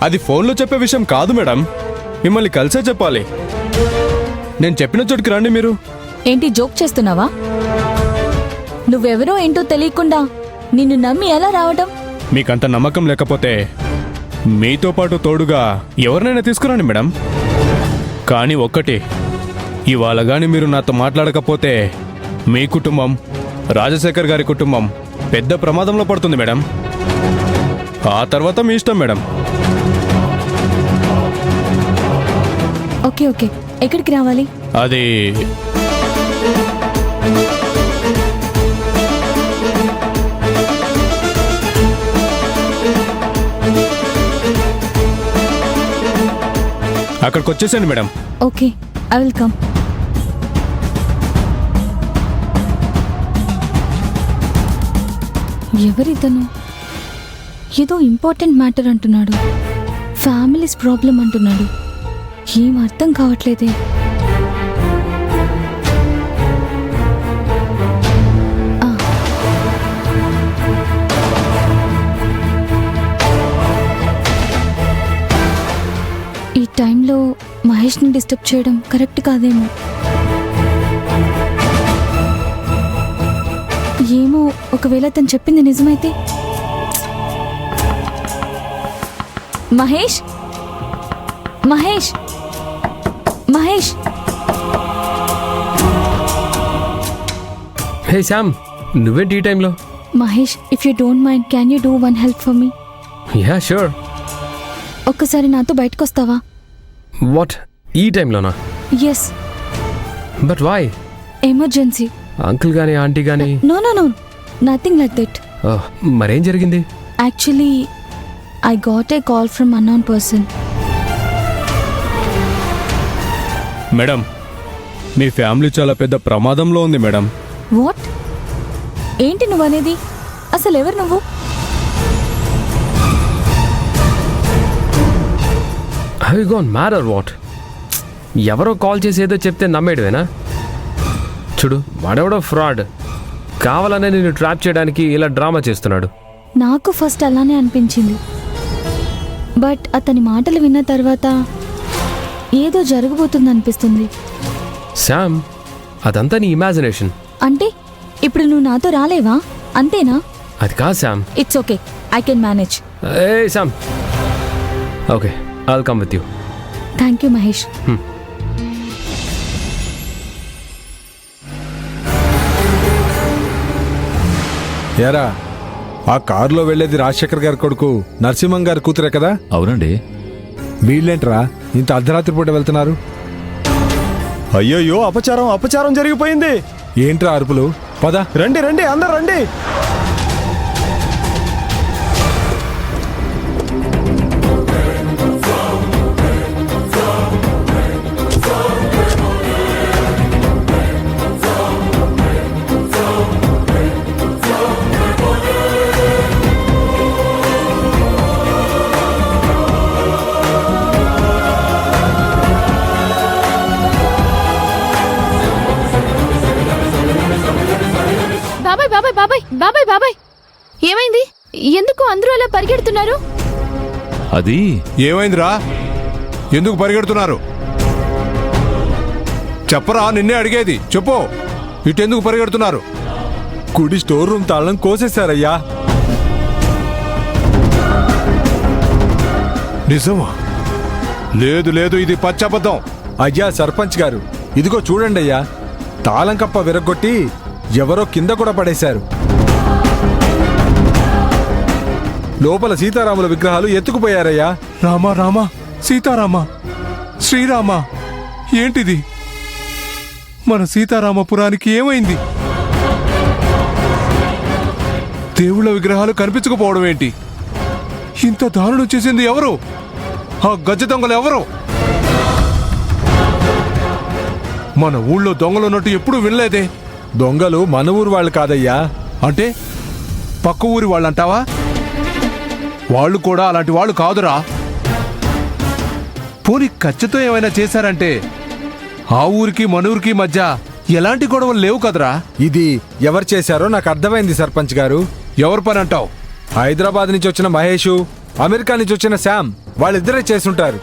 అది ఫోన్లో చెప్పే విషయం కాదు మేడం, మిమ్మల్ని కలిసే చెప్పాలి. నేను చెప్పిన చోటుకి రండి. మీరు ఏంటి జోక్ చేస్తున్నావా? నువ్వెవరో ఏంటో తెలియకుండా నిన్ను నమ్మి ఎలా రావటం? మీకంత నమ్మకం లేకపోతే మీతో పాటు తోడుగా ఎవరినైనా తీసుకురండి మేడం. కానీ ఒక్కటి, ఇవాళ గాని మీరు నాతో మాట్లాడకపోతే మీ కుటుంబం, రాజశేఖర్ గారి కుటుంబం పెద్ద ప్రమాదంలో పడుతుంది మేడం. ఆ తర్వాత మీ ఇష్టం మేడం. ఓకే ఓకే, ఎక్కడికి రావాలి? అది అక్కడికి వచ్చేసాను madam. Okay, I will come. ఎవరితను? ఏదో ఇంపార్టెంట్ మ్యాటర్ అంటున్నాడు, ఫ్యామిలీస్ ప్రాబ్లం అంటున్నాడు. ఏం అర్థం కావట్లేదే. ఈ టైంలో మహేష్ని డిస్టర్బ్ చేయడం కరెక్ట్ కాదేమో. ఏమో, ఒకవేళ తను చెప్పింది నిజమైతే. మహేష్, మహేష్, మహేష్. హే శామ్, నువ్వేంటి ఈ టైంలో? Mahesh, if you don't mind, can you do one help for me? Yeah sure. ఒక్కసారి నాతో బయటకు వస్తావా? వాట్, ఈ టైంలోనా? Yes. But why? Emergency. Uncle గానీ ఆంటీ గానీ? No no no, nothing like that. మరేం జరిగింది? Actually I got a call from unknown person. Madam, మీ ఫ్యామిలీ చాలా పెద్ద ప్రమాదంలో ఉంది మేడం. వాట్? ఏంటి నువ్వు అనేది? అసలు ఎవరు నువ్వు? Have you gone mad or what? ఎవరో కాల్ చేసి ఏదో చెప్తే నమ్మేడువేనా? చూడు, వాడెవడో ఫ్రాడ్, కావాలనే నిన్ను ట్రాప్ చేయడానికి ఇలా డ్రామా చేస్తున్నాడు. నాకు ఫస్ట్ అలానే అనిపించింది, బట్ అతని మాటలు విన్న తర్వాత ఏదో జరగబోతుంది అనిపిస్తుంది. శామ్, అదంతా నీ ఇమాజినేషన్. అంటే ఇప్పుడు నువ్వు నాతో రాలేవా? అంతేనా? అది కాదు Sam. It's okay, I can manage. A Sam, okay, I'll come with you. Thank you Mahesh. యారా, ఆ కారులో వెళ్లేది రాజశేఖర్ గారి కొడుకు నరసింహం గారి కూతురే కదా? అవునండి. వీళ్ళేంట్రా ఇంత అర్ధరాత్రి పూట వెళ్తున్నారు? అయ్యయ్యో, అపచారం అపచారం జరిగిపోయింది. ఏంట్రా అరుపులు? పద. రండి రండి, అందరు రండి. బాబాయ్ బాబాయ్ బాబాయ్ బాబాయ్ బాబాయ్, ఏమైంది? ఎందుకు అందరూ అలా పరిగెడుతున్నారు? అది ఏమైందిరా? ఎందుకు పరిగెడుతున్నారు? చెప్పరా, నిన్నే అడిగేది. చెప్పు, ఇటెందుకు పరిగెడుతున్నారు? కుడి స్టోర్ రూమ్ తాళం కోసేశారయ్యా. నిజమా? లేదు లేదు, ఇది పచ్చబద్ధం. అయ్యా సర్పంచ్ గారు, ఇదిగో చూడండి అయ్యా, తాళం కప్ప విరగొట్టి ఎవరో కింద కూడా పడేశారు. లోపల సీతారాముల విగ్రహాలు ఎత్తుకుపోయారయ్యా. రామా రామా, సీతారామ, శ్రీరామ, ఏంటిది? మన సీతారామపురానికి ఏమైంది? దేవుళ్ళ విగ్రహాలు కనిపించకపోవడం ఏంటి? ఇంత దారుణం చేసింది ఎవరు? ఆ గజ దొంగలు ఎవరు? మన ఊళ్ళో దొంగలు ఉన్నట్టు ఎప్పుడూ వినలేదే. దొంగలు మన ఊరు వాళ్ళు కాదయ్యా. అంటే పక్క ఊరి వాళ్ళంటావా? వాళ్ళు కూడా అలాంటి వాళ్ళు కాదురా. పోనీ ఖచ్చితం ఏమైనా చేశారంటే ఆ ఊరికి మన ఊరికి మధ్య ఎలాంటి గొడవలు లేవు కదరా. ఇది ఎవరు చేశారో నాకు అర్థమైంది సర్పంచ్ గారు. ఎవరి పని అంటావు? హైదరాబాద్ నుంచి వచ్చిన మహేషు, అమెరికా నుంచి వచ్చిన శామ్ వాళ్ళిద్దరే చేసుంటారు.